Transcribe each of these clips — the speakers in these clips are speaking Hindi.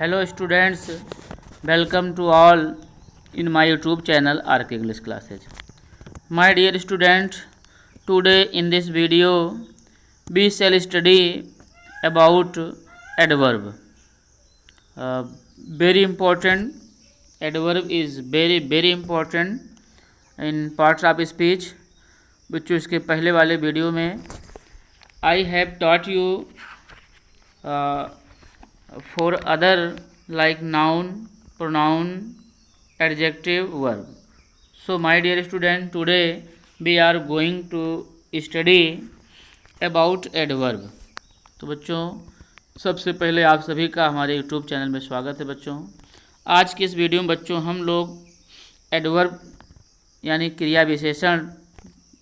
Hello students, welcome to all in my YouTube channel RK English Classes. My dear student, today in this video we shall study about adverb. Very important. Adverb is very important in parts of speech. बच्चों इसके पहले वाले वीडियो में I have taught you for other like noun, pronoun, adjective, verb. So my dear student, today we are going to study about adverb. तो बच्चों सबसे पहले आप सभी का हमारे YouTube चैनल में स्वागत है। बच्चों आज की इस वीडियो में बच्चों हम लोग एडवर्ब यानी क्रिया विशेषण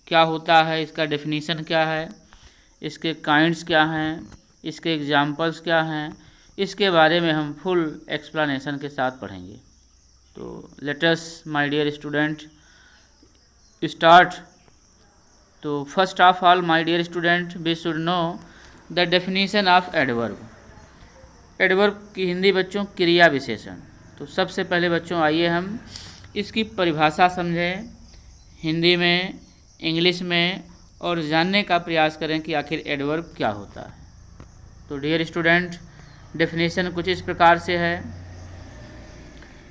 क्या होता है, इसका डेफिनीशन क्या है, इसके काइंड्स क्या हैं, इसके एग्जाम्पल्स क्या हैं, इसके बारे में हम फुल एक्सप्लेनेशन के साथ पढ़ेंगे। तो let us my dear student start. तो first of all my dear student we should know the definition of adverb. Adverb की हिंदी बच्चों क्रिया विशेषण। तो सबसे पहले बच्चों आइए हम इसकी परिभाषा समझें हिंदी में, इंग्लिश में, और जानने का प्रयास करें कि आखिर एडवर्ब क्या होता है। तो डियर स्टूडेंट डेफिनेशन कुछ इस प्रकार से है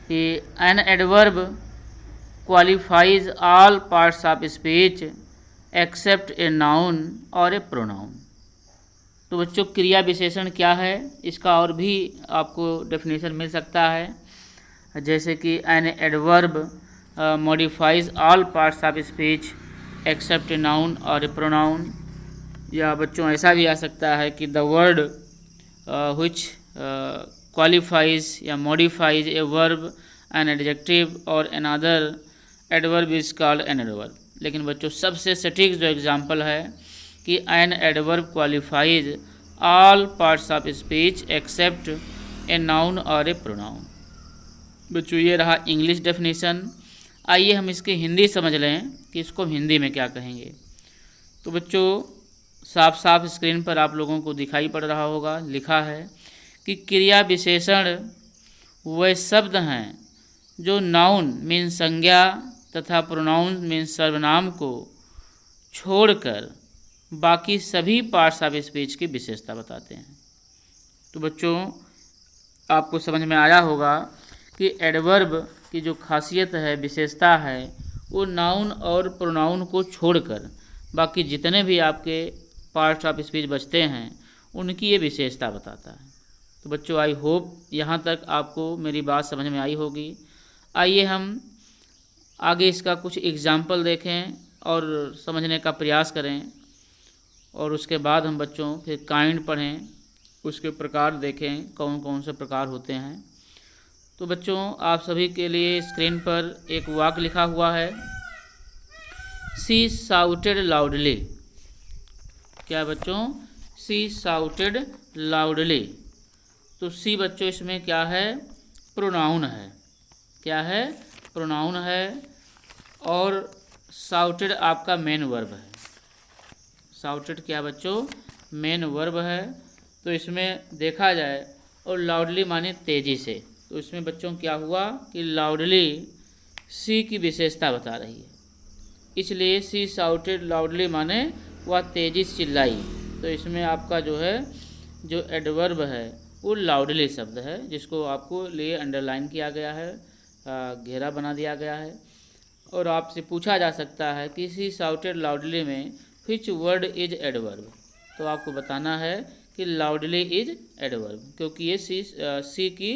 कि an adverb qualifies all parts of speech except a noun और ए प्रोनाउन। तो बच्चों क्रिया विशेषण क्या है, इसका और भी आपको डेफिनेशन मिल सकता है, जैसे कि an adverb modifies all parts of speech except a noun और ए प्रोनाउन। या बच्चों ऐसा भी आ सकता है कि द वर्ड which qualifies या modifies a verb an adjective or another adverb is called an adverb। लेकिन बच्चों सबसे सटीक जो एग्जांपल है कि an adverb qualifies all parts of speech except a noun or a pronoun। बच्चों ये रहा इंग्लिश डेफिनेशन। आइए हम इसकी हिंदी समझ लें कि इसको हिंदी में क्या कहेंगे। तो बच्चों साफ साफ स्क्रीन पर आप लोगों को दिखाई पड़ रहा होगा, लिखा है कि क्रिया विशेषण वह शब्द हैं जो नाउन मीन संज्ञा तथा प्रोनाउन मीन सर्वनाम को छोड़कर बाकी सभी पार्ट्स ऑफ स्पीच की विशेषता बताते हैं। तो बच्चों आपको समझ में आया होगा कि एडवर्ब की जो खासियत है, विशेषता है, वो नाउन और प्रोनाउन को छोड़कर बाकी जितने भी आपके पार्ट्स ऑफ स्पीच बचते हैं उनकी ये विशेषता बताता है। तो बच्चों आई होप यहाँ तक आपको मेरी बात समझ में आई होगी। आइए हम आगे इसका कुछ एग्जाम्पल देखें और समझने का प्रयास करें, और उसके बाद हम बच्चों फिर काइंड पढ़ें, उसके प्रकार देखें कौन कौन से प्रकार होते हैं। तो बच्चों आप सभी के लिए स्क्रीन पर एक वाक्य लिखा हुआ है, सी शाउटेड लाउडली। क्या बच्चों? सी शाउटेड लाउडली। तो सी बच्चों इसमें क्या है? प्रोनाउन है। क्या है? प्रोनाउन है। और शाउटेड आपका मेन वर्ब है। शाउटेड क्या बच्चों? मेन वर्ब है। तो इसमें देखा जाए और लाउडली माने तेज़ी से, तो इसमें बच्चों क्या हुआ कि लाउडली सी की विशेषता बता रही है, इसलिए सी शाउटेड लाउडली माने वह तेज़ी से चिल्लाई। तो इसमें आपका जो है जो एडवर्ब है वो लाउडली शब्द है, जिसको आपको लिए अंडरलाइन किया गया है, घेरा बना दिया गया है। और आपसे पूछा जा सकता है कि सी शाउटेड लाउडली में व्हिच वर्ड इज एडवर्ब। तो आपको बताना है कि लाउडली इज एडवर्ब, क्योंकि ये सी की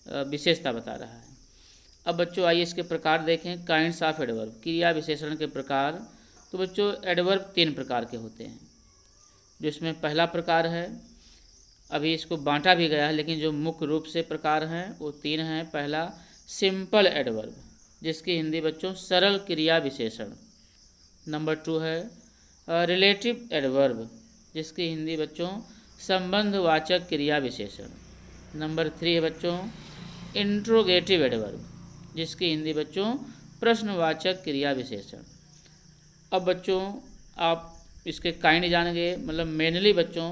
विशेषता बता रहा है। अब बच्चों आइए इसके प्रकार देखें, काइंड्स ऑफ एडवर्ब, क्रिया विशेषण के प्रकार। तो बच्चों एडवर्ब 3 प्रकार के होते हैं, जिसमें पहला प्रकार है, अभी इसको बांटा भी गया है लेकिन जो मुख्य रूप से प्रकार हैं वो 3 हैं। पहला सिंपल एडवर्ब, जिसकी हिंदी बच्चों सरल क्रिया विशेषण। नंबर 2 है रिलेटिव एडवर्ब, जिसकी हिंदी बच्चों संबंधवाचक क्रिया विशेषण। नंबर 3 है बच्चों इंट्रोगेटिव एडवर्ब, जिसकी हिंदी बच्चों प्रश्नवाचक क्रिया विशेषण। अब बच्चों आप इसके काइंड जानेंगे, मतलब मेनली बच्चों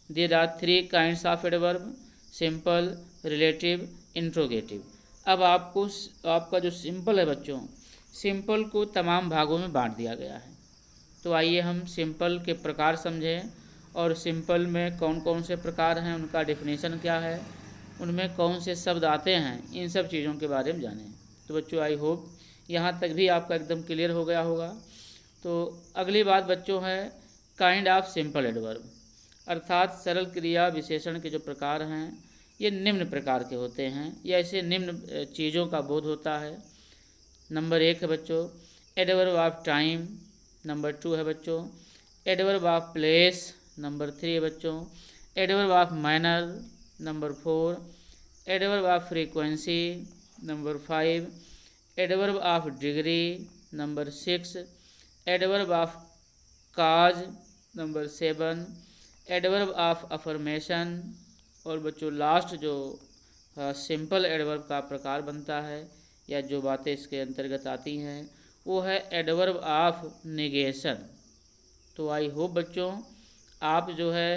there are 3 kinds of adverb, simple, relative, interrogative. अब आपका जो सिंपल है बच्चों, सिंपल को तमाम भागों में बांट दिया गया है। तो आइए हम सिंपल के प्रकार समझें और सिंपल में कौन कौन से प्रकार हैं, उनका डेफिनेशन क्या है, उनमें कौन से शब्द आते हैं, इन सब चीज़ों के बारे में जानें। तो बच्चों आई होप यहाँ तक भी आपका एकदम क्लियर हो गया होगा। तो अगली बात बच्चों है काइंड ऑफ सिंपल एडवर्ब, अर्थात सरल क्रिया विशेषण के जो प्रकार हैं ये निम्न प्रकार के होते हैं, या ऐसे निम्न चीज़ों का बोध होता है। नंबर 1 है बच्चों एडवर्ब ऑफ टाइम, नंबर 2 है बच्चों एडवर्ब ऑफ प्लेस, नंबर 3 है बच्चों adverb of manner, number 4 adverb of frequency, number 5 adverb of degree, number 6 adverb of cause, number 7 adverb of affirmation, और बच्चों लास्ट जो सिंपल एडवर्ब का प्रकार बनता है या जो बातें इसके अंतर्गत आती हैं वो है एडवर्ब ऑफ नेगेशन। तो आई होप बच्चों आप जो है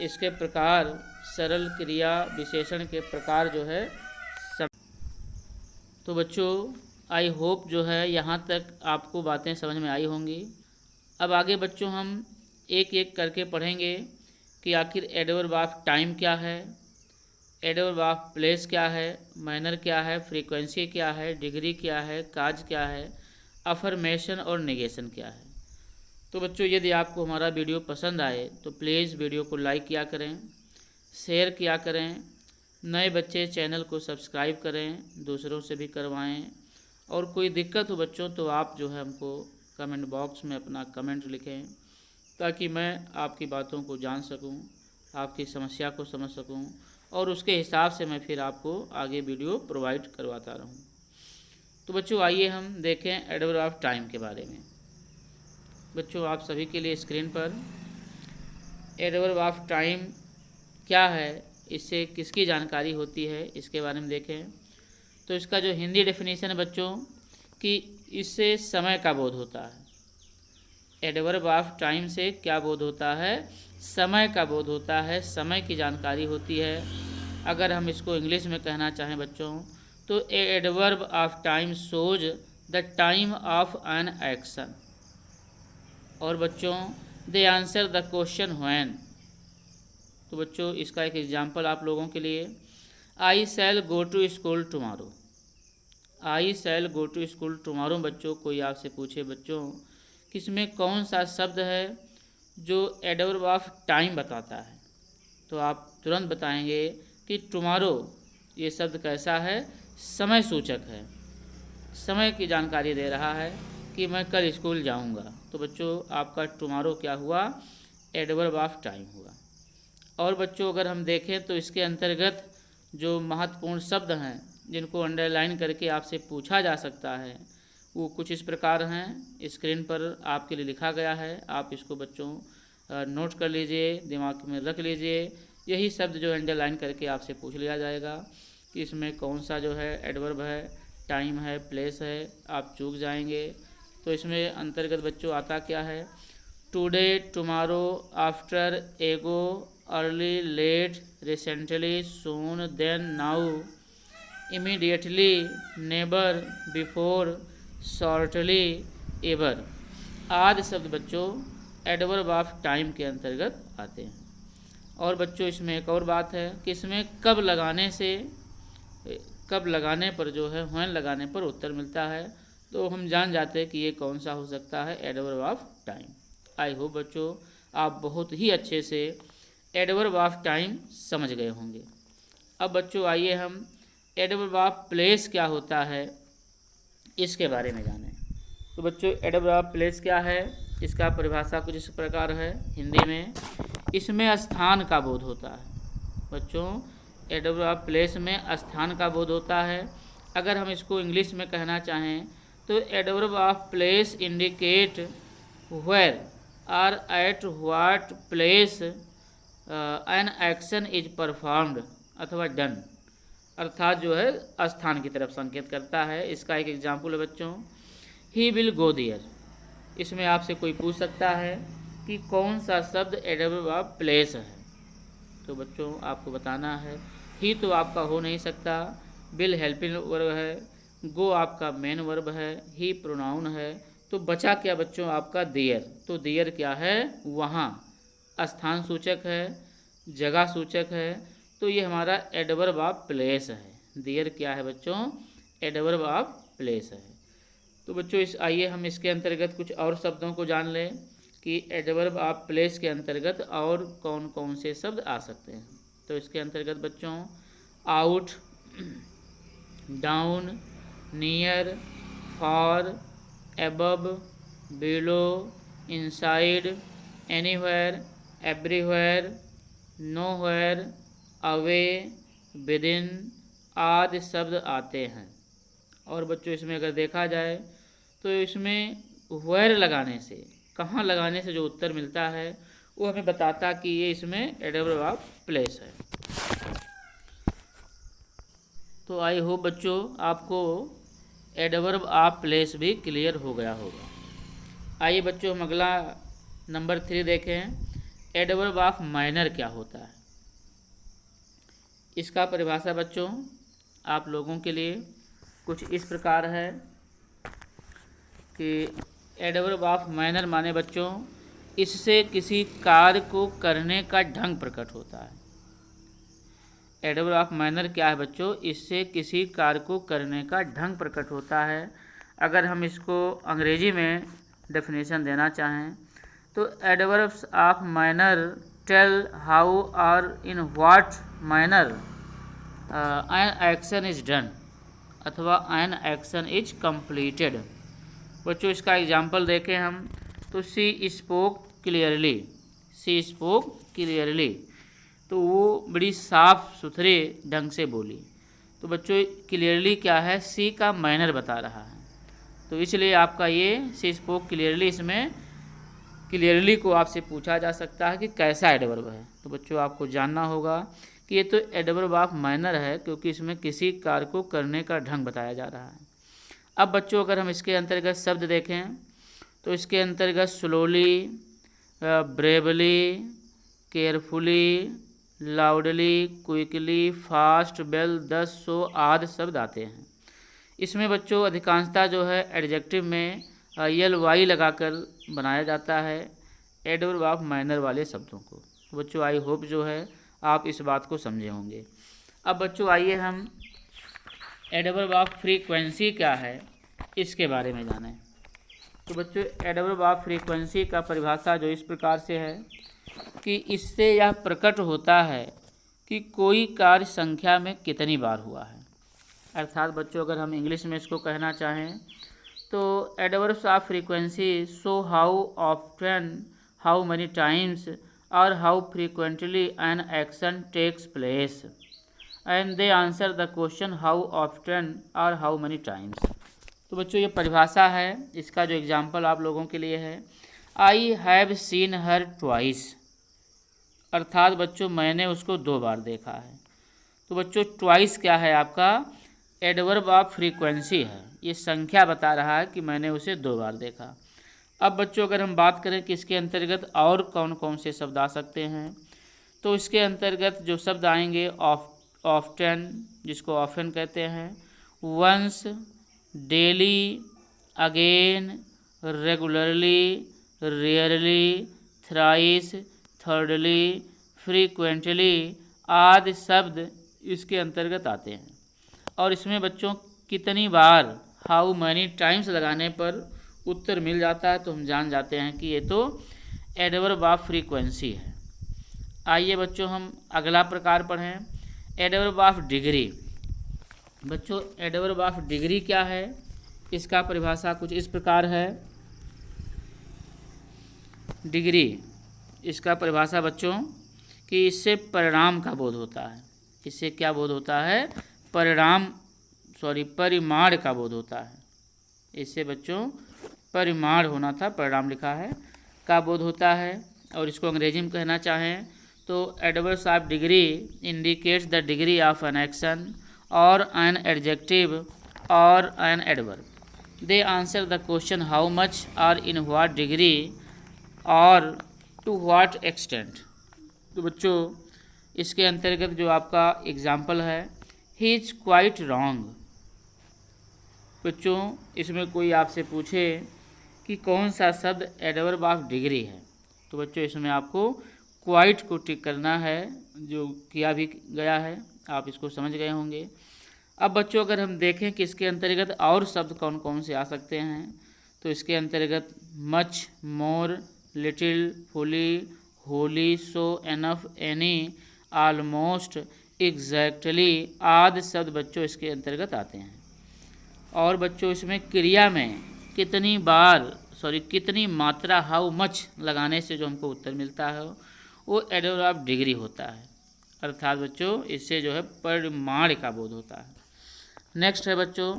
इसके प्रकार, सरल क्रिया विशेषण के प्रकार जो है तो बच्चों आई होप जो है यहाँ तक आपको बातें समझ में आई होंगी। अब आगे बच्चों हम एक एक करके पढ़ेंगे कि आखिर एडवर्ब ऑफ टाइम क्या है, एडवर्ब ऑफ प्लेस क्या है, मैनर क्या है, फ्रीक्वेंसी क्या है, डिग्री क्या है, काज क्या है, अफर्मेशन और नेगेशन क्या है। तो बच्चों यदि आपको हमारा वीडियो पसंद आए तो प्लीज़ वीडियो को लाइक किया करें, शेयर किया करें, नए बच्चे चैनल को सब्सक्राइब करें, दूसरों से भी करवाएं, और कोई दिक्कत हो बच्चों तो आप जो है हमको कमेंट बॉक्स में अपना कमेंट लिखें ताकि मैं आपकी बातों को जान सकूं, आपकी समस्या को समझ सकूं और उसके हिसाब से मैं फिर आपको आगे वीडियो प्रोवाइड करवाता रहूं। तो बच्चों आइए हम देखें एडवर्ब ऑफ टाइम के बारे में। बच्चों आप सभी के लिए स्क्रीन पर एडवर्ब ऑफ टाइम क्या है, इससे किसकी जानकारी होती है, इसके बारे में देखें। तो इसका जो हिंदी डेफिनेशन है बच्चों कि इससे समय का बोध होता है। एडवर्ब ऑफ टाइम से क्या बोध होता है, समय का बोध होता है, समय की जानकारी होती है। अगर हम इसको इंग्लिश में कहना चाहें बच्चों तो adverb of time shows the time of an action. और बच्चों they answer the question when. तो बच्चों इसका एक एग्जांपल आप लोगों के लिए, I shall go to school tomorrow. I shall go to school tomorrow बच्चों कोई आपसे पूछे बच्चों किसमें कौन सा शब्द है जो एडवर्ब ऑफ टाइम बताता है, तो आप तुरंत बताएंगे कि टुमारो ये शब्द कैसा है, समय सूचक है, समय की जानकारी दे रहा है कि मैं कल स्कूल जाऊंगा। तो बच्चों आपका टुमारो क्या हुआ, एडवर्ब ऑफ टाइम हुआ। और बच्चों अगर हम देखें तो इसके अंतर्गत जो महत्वपूर्ण शब्द हैं जिनको अंडरलाइन करके आपसे पूछा जा सकता है वो कुछ इस प्रकार हैं, स्क्रीन पर आपके लिए लिखा गया है, आप इसको बच्चों नोट कर लीजिए, दिमाग में रख लीजिए। यही शब्द जो अंडरलाइन करके आपसे पूछ लिया जाएगा कि इसमें कौन सा जो है एडवर्ब है, टाइम है, प्लेस है, आप चूक जाएंगे। तो इसमें अंतर्गत बच्चों आता क्या है, today, tomorrow, after, ago, early, late, recently, soon, then, now, immediately, never, before, shortly, ever आदि शब्द बच्चों एडवर्ब ऑफ टाइम के अंतर्गत आते हैं। और बच्चों इसमें एक और बात है कि इसमें कब लगाने पर जो है व्हेन लगाने पर उत्तर मिलता है, तो हम जान जाते हैं कि ये कौन सा हो सकता है, adverb of time. I hope बच्चों आप बहुत ही अच्छे से एडवर्ब ऑफ टाइम समझ गए होंगे। अब बच्चों आइए हम एडवर्ब ऑफ प्लेस क्या होता है इसके बारे में जानें। तो बच्चों एडवर्ब ऑफ प्लेस क्या है, इसका परिभाषा कुछ इस प्रकार है हिंदी में, इसमें स्थान का बोध होता है। बच्चों एडवर्ब ऑफ प्लेस में स्थान का बोध होता है। अगर हम इसको इंग्लिश में कहना चाहें तो adverb of place indicate where और at what place an action is performed अथवा डन, अर्थात जो है स्थान की तरफ संकेत करता है। इसका एक एग्जाम्पल है बच्चों, ही विल गो देयर। इसमें आपसे कोई पूछ सकता है कि कौन सा शब्द एडवर्ब ऑफ प्लेस है, तो बच्चों आपको बताना है, ही तो आपका हो नहीं सकता, विल हेल्पिंग वर्ब है, गो आपका मेन वर्ब है, ही प्रोनाउन है। तो बचा क्या बच्चों आपका देयर। तो देयर क्या है, वहाँ, स्थान सूचक है, जगह सूचक है। तो ये हमारा एडवर्ब ऑफ प्लेस है। देयर क्या है बच्चों, एडवर्ब ऑफ प्लेस है। तो बच्चों आइए हम इसके अंतर्गत कुछ और शब्दों को जान लें कि एडवर्ब ऑफ प्लेस के अंतर्गत और कौन कौन से शब्द आ सकते हैं। तो इसके अंतर्गत बच्चों out, down, near, for, above, below, inside, anywhere, everywhere, nowhere, away, within आदि शब्द आते हैं। और बच्चों इसमें अगर देखा जाए तो इसमें वेयर लगाने से, कहाँ लगाने से जो उत्तर मिलता है वो हमें बताता कि ये इसमें एडवर्ब ऑफ प्लेस है। तो आई होप बच्चों आपको एडवर्ब ऑफ प्लेस भी क्लियर हो गया होगा। आइए बच्चों हम अगला नंबर 3 देखें। एडवर्ब ऑफ माइनर क्या होता है। इसका परिभाषा बच्चों आप लोगों के लिए कुछ इस प्रकार है कि एडवर्ब ऑफ माइनर माने बच्चों इससे किसी कार्य को करने का ढंग प्रकट होता है। एडवर्ब ऑफ माइनर क्या है बच्चों, इससे किसी कार्य को करने का ढंग प्रकट होता है। अगर हम इसको अंग्रेजी में डेफिनेशन देना चाहें तो adverbs of manner tell how और in what manner an action is done अथवा एन एक्शन इज कंप्लीटेड। बच्चों इसका एग्जाम्पल देखें हम तो she spoke clearly, she spoke clearly, तो वो बड़ी साफ सुथरे ढंग से बोली। तो बच्चों क्लियरली क्या है, सी का माइनर बता रहा है, तो इसलिए आपका ये सी स्पोक क्लियरली, इसमें क्लियरली को आपसे पूछा जा सकता है कि कैसा एडवर्ब है। तो बच्चों आपको जानना होगा कि ये तो एडवर्ब ऑफ माइनर है क्योंकि इसमें किसी कार्य को करने का ढंग बताया जा रहा है। अब बच्चों अगर हम इसके अंतर्गत शब्द देखें तो इसके अंतर्गत slowly, bravely, carefully, loudly, quickly, fast, well, दस, सो आदि शब्द आते हैं। इसमें बच्चों अधिकांशतः जो है एडजेक्टिव में यल वाई लगाकर बनाया जाता है एडवर्ब ऑफ माइनर वाले शब्दों को। तो बच्चों आई होप जो है आप इस बात को समझे होंगे। अब बच्चों आइए हम एडवर्ब ऑफ फ्रीक्वेंसी क्या है इसके बारे में जानें। तो बच्चों एडवर्ब ऑफ फ्रीक्वेंसी का परिभाषा जो इस प्रकार से है कि इससे यह प्रकट होता है कि कोई कार्य संख्या में कितनी बार हुआ है। अर्थात बच्चों अगर हम इंग्लिश में इसको कहना चाहें तो adverbs of frequency show how often, how many times और how frequently an action takes place and they answer the question how often और हाउ मेनी टाइम्स। तो बच्चों ये परिभाषा है, इसका जो एग्जाम्पल आप लोगों के लिए है, I have seen her twice, अर्थात बच्चों मैंने उसको 2 बार देखा है। तो बच्चों ट्वाइस क्या है, आपका एडवर्ब ऑफ फ्रीक्वेंसी है, ये संख्या बता रहा है कि मैंने उसे 2 बार देखा। अब बच्चों अगर हम बात करें कि इसके अंतर्गत और कौन कौन से शब्द आ सकते हैं तो इसके अंतर्गत जो शब्द आएंगे ऑफ्टन, जिसको ऑफन कहते हैं, once, daily, again, regularly, rarely, thrice, thirdly, frequently आदि शब्द इसके अंतर्गत आते हैं। और इसमें बच्चों कितनी बार, हाउ मैनी टाइम्स लगाने पर उत्तर मिल जाता है तो हम जान जाते हैं कि ये तो एडवर्ब ऑफ फ्रीक्वेंसी है। आइए बच्चों हम अगला प्रकार पढ़ें, एडवर्ब ऑफ डिग्री। बच्चों एडवर्ब ऑफ डिग्री क्या है, इसका परिभाषा कुछ इस प्रकार है। डिग्री, इसका परिभाषा बच्चों कि इससे परिणाम का बोध होता है। इससे क्या बोध होता है, परिमाण का बोध होता है। इससे बच्चों परिमाण होना था, परिणाम लिखा है, का बोध होता है। और इसको अंग्रेजी में कहना चाहें तो adverbs of degree indicates the degree of an action और एन एडजेक्टिव और an adverb. They answer the question how much और इन व्हाट डिग्री और टू व्हाट एक्सटेंट। तो बच्चों इसके अंतर्गत जो आपका एग्जाम्पल है, ही इज क्वाइट रॉन्ग। बच्चों इसमें कोई आपसे पूछे कि कौन सा शब्द एडवर्ब ऑफ डिग्री है, तो बच्चों इसमें आपको क्वाइट को टिक करना है, जो किया भी गया है, आप इसको समझ गए होंगे। अब बच्चों अगर हम देखें कि इसके अंतर्गत और शब्द कौन कौन से आ सकते हैं, तो इसके अंतर्गत मच, मोर, लिटिल, फुली, होली, सो, एनफ, एनी, ऑलमोस्ट, एग्जैक्टली आदि शब्द बच्चों इसके अंतर्गत आते हैं। और बच्चों इसमें क्रिया में कितनी मात्रा, हाउ मच लगाने से जो हमको उत्तर मिलता है वो एडवर्ब ऑफ डिग्री होता है, अर्थात बच्चों इससे जो है परिमाण का बोध होता है। नेक्स्ट है बच्चों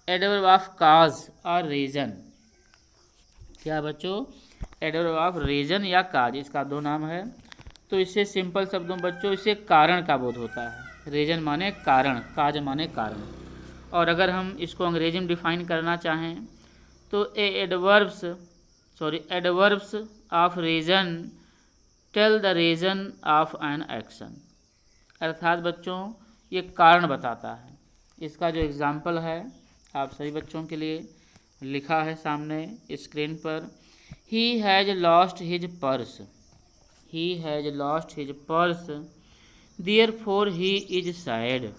एडवर्ब ऑफ काज और रीजन। क्या बच्चों? एडवर्ब ऑफ रीजन या काज, इसका दो नाम है। तो इससे सिंपल शब्दों बच्चों इससे कारण का बोध होता है। रीजन माने कारण, काज माने कारण। और अगर हम इसको अंग्रेजी में डिफाइन करना चाहें तो adverbs of reason tell the reason of an action, अर्थात बच्चों ये कारण बताता है। इसका जो एग्जाम्पल है आप सभी बच्चों के लिए लिखा है सामने स्क्रीन पर, he has lost his purse, he has lost his purse therefore he is sad.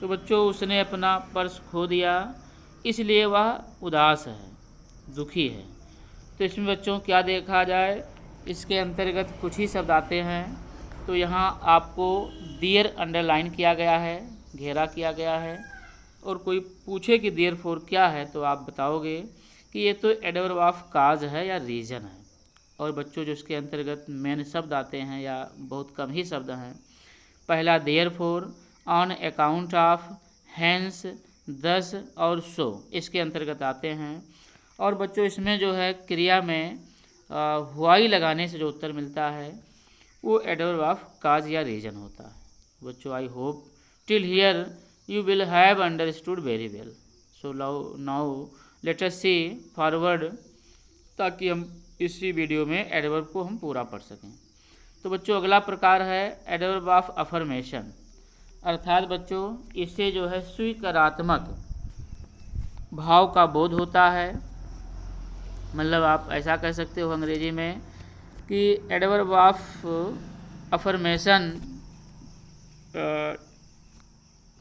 तो बच्चों उसने अपना पर्स खो दिया इसलिए वह उदास है, दुखी है। तो इसमें बच्चों क्या देखा जाए, इसके अंतर्गत कुछ ही शब्द आते हैं। तो यहाँ आपको देयर अंडरलाइन किया गया है, घेरा किया गया है, और कोई पूछे कि देयरफॉर क्या है तो आप बताओगे कि ये तो एडवर्ब ऑफ काज है या रीजन है। और बच्चों जो इसके अंतर्गत मेन शब्द आते हैं या बहुत कम ही शब्द हैं, पहला therefore, on account of, hence, thus और सो इसके अंतर्गत आते हैं। और बच्चों इसमें जो है क्रिया में हुआई लगाने से जो उत्तर मिलता है वो एडवर्ब ऑफ काज या रीजन होता है। बच्चों I hope till here you will have understood very well. So now let us see forward, ताकि हम इसी वीडियो में एडवर्ब को हम पूरा पढ़ सकें। तो बच्चों अगला प्रकार है एडवर्ब ऑफ अफर्मेशन, अर्थात बच्चों इससे जो है स्वीकारात्मक भाव का बोध होता है। मतलब आप ऐसा कह सकते हो अंग्रेजी में कि adverb of affirmation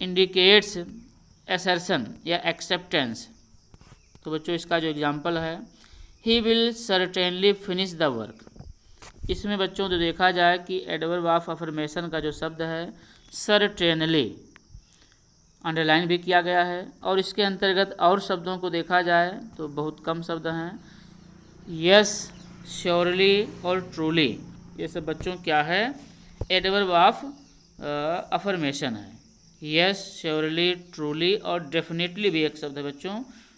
indicates assertion या एक्सेप्टेंस। तो बच्चों इसका जो एग्जाम्पल है, he will certainly finish the work. इसमें बच्चों जो देखा जाए कि एडवर्ब ऑफ अफर्मेशन का जो शब्द है सर्टेनली अंडरलाइन भी किया गया है। और इसके अंतर्गत और शब्दों को देखा जाए तो बहुत कम शब्द हैं, यस, श्योरली और ट्रूली। ये सब बच्चों क्या है, एडवर्ब ऑफ अफर्मेशन है। यस, श्योरली, ट्रूली और डेफिनेटली भी एक शब्द है बच्चों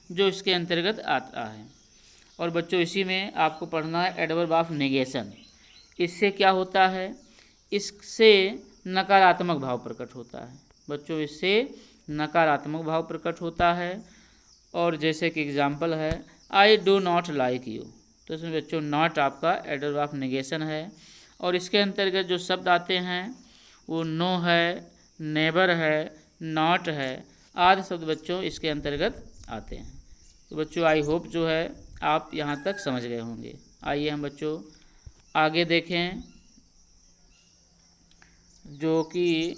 जो इसके अंतर्गत आता है। और बच्चों इसी में आपको पढ़ना है एडवर्ब ऑफ नेगेशन। इससे क्या होता है, इससे नकारात्मक भाव प्रकट होता है। बच्चों इससे नकारात्मक भाव प्रकट होता है। और जैसे कि एग्जाम्पल है I do not like you, तो इसमें बच्चों नॉट आपका एडवर्ब ऑफ नेगेशन है। और इसके अंतर्गत जो शब्द आते हैं वो नो है, नेबर है, नॉट है आदि शब्द बच्चों इसके अंतर्गत आते हैं। तो बच्चों आई होप जो है आप यहाँ तक समझ गए होंगे। आइए हम बच्चों आगे देखें, जो कि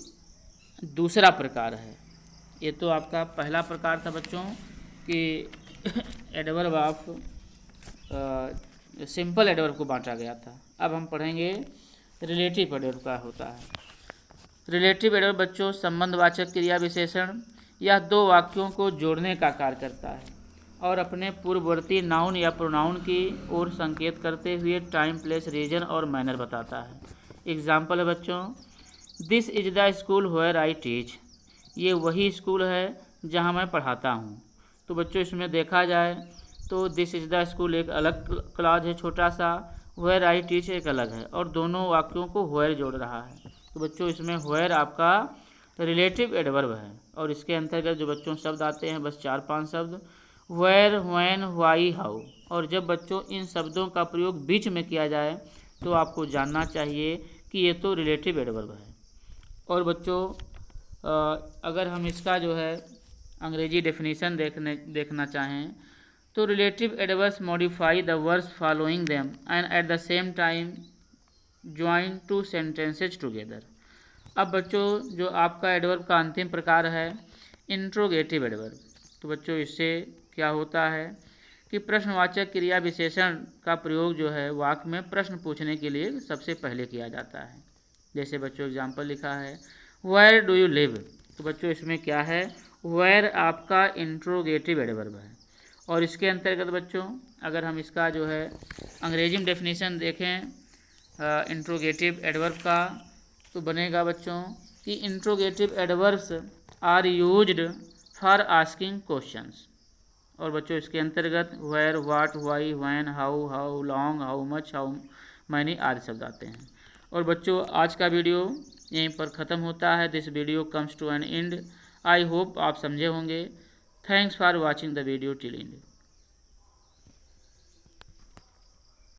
दूसरा प्रकार है। ये तो आपका पहला प्रकार था बच्चों कि एडवर्ब ऑफ सिंपल एडवर्ब को बांटा गया था। अब हम पढ़ेंगे रिलेटिव एडवर्ब का होता है। रिलेटिव एडवर्ब बच्चों संबंधवाचक क्रिया विशेषण या दो वाक्यों को जोड़ने का कार्य करता है और अपने पूर्ववर्ती नाउन या प्रोनाउन की ओर संकेत करते हुए टाइम, प्लेस, रीजन और मैनर बताता है। एग्जाम्पल है बच्चों, this is the school where I teach, ये वही स्कूल है जहां मैं पढ़ाता हूं। तो बच्चों इसमें देखा जाए तो दिस इज द स्कूल एक अलग क्लॉज है छोटा सा, वेयर आई टीच एक अलग है, और दोनों वाक्यों को वेयर जोड़ रहा है। तो बच्चों इसमें वेयर आपका रिलेटिव एडवर्ब है। और इसके अंतर्गत जो बच्चों शब्द आते हैं बस 4-5 शब्द, वेयर, व्हेन, व्हाई, हाउ। और जब बच्चों इन शब्दों का प्रयोग बीच में किया जाए तो आपको जानना चाहिए कि ये तो रिलेटिव एडवर्ब है। और बच्चों अगर हम इसका जो है अंग्रेजी डेफिनेशन देखना चाहें तो relative adverbs modify the words following them and at the same time join two sentences together. अब बच्चों जो आपका एडवर्ब का अंतिम प्रकार है इंट्रोगेटिव एडवर्ब। तो बच्चों इससे क्या होता है कि प्रश्नवाचक क्रिया विशेषण का प्रयोग जो है वाक्य में प्रश्न पूछने के लिए सबसे पहले किया जाता है। जैसे बच्चों एग्जाम्पल लिखा है वेयर डू यू लिव। तो बच्चों इसमें क्या है, वेयर आपका इंट्रोगेटिव एडवर्ब है। और इसके अंतर्गत बच्चों अगर हम इसका जो है अंग्रेजी में डेफिनेशन देखें इंट्रोगेटिव एडवर्ब का तो बनेगा बच्चों कि interrogative adverbs are used for asking questions. और बच्चों इसके अंतर्गत where, what, why, when, how long, how much, how many आदि शब्द आते हैं। और बच्चों आज का वीडियो यहीं पर ख़त्म होता है। This video comes to an end. I hope आप समझे होंगे। Thanks for watching the video till and.